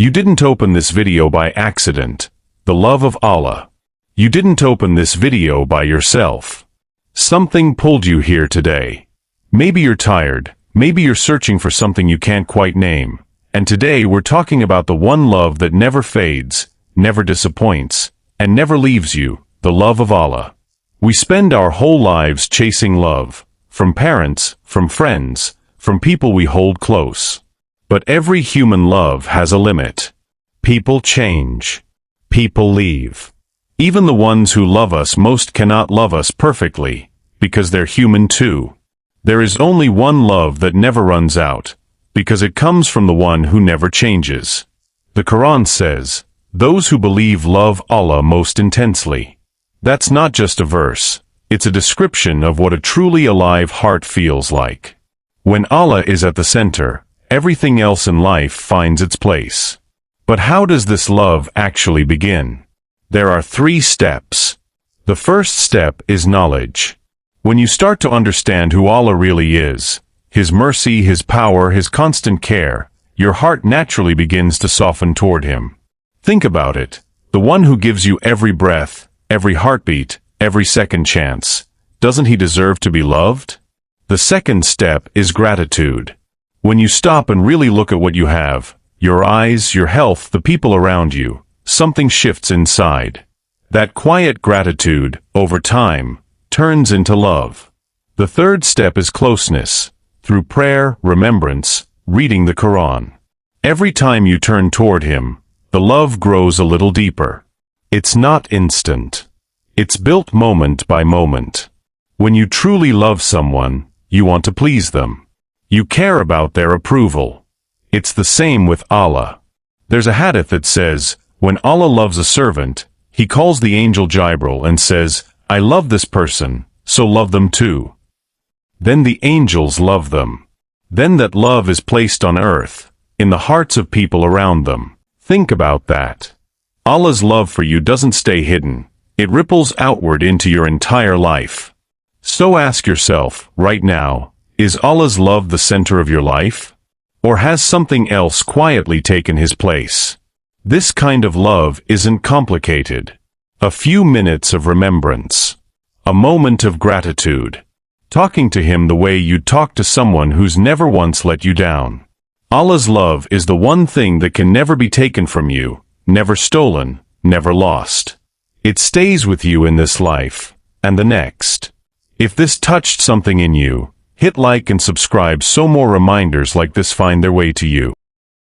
You didn't open this video by accident. The love of Allah. You didn't open this video by yourself. Something pulled you here today. Maybe you're tired, maybe you're searching for something you can't quite name. And today we're talking about the one love that never fades, never disappoints, and never leaves you, the love of Allah. We spend our whole lives chasing love, from parents, from friends, from people we hold close. But every human love has a limit. People change. People leave. Even the ones who love us most cannot love us perfectly, because they're human too. There is only one love that never runs out, because it comes from the one who never changes. The Quran says, "Those who believe love Allah most intensely." That's not just a verse, it's a description of what a truly alive heart feels like. When Allah is at the center, everything else in life finds its place. But how does this love actually begin? There are 3 steps. The first step is knowledge. When you start to understand who Allah really is, His mercy, His power, His constant care, your heart naturally begins to soften toward Him. Think about it. The one who gives you every breath, every heartbeat, every second chance. Doesn't He deserve to be loved? The second step is gratitude. When you stop and really look at what you have, your eyes, your health, the people around you, something shifts inside. That quiet gratitude, over time, turns into love. The third step is closeness, through prayer, remembrance, reading the Quran. Every time you turn toward Him, the love grows a little deeper. It's not instant. It's built moment by moment. When you truly love someone, you want to please them. You care about their approval. It's the same with Allah. There's a hadith that says, when Allah loves a servant, He calls the angel Jibril and says, "I love this person, so love them too." Then the angels love them. Then that love is placed on earth, in the hearts of people around them. Think about that. Allah's love for you doesn't stay hidden. It ripples outward into your entire life. So ask yourself, right now, is Allah's love the center of your life? Or has something else quietly taken His place? This kind of love isn't complicated. A few minutes of remembrance. A moment of gratitude. Talking to Him the way you'd talk to someone who's never once let you down. Allah's love is the one thing that can never be taken from you, never stolen, never lost. It stays with you in this life, and the next. If this touched something in you, hit like and subscribe so more reminders like this find their way to you.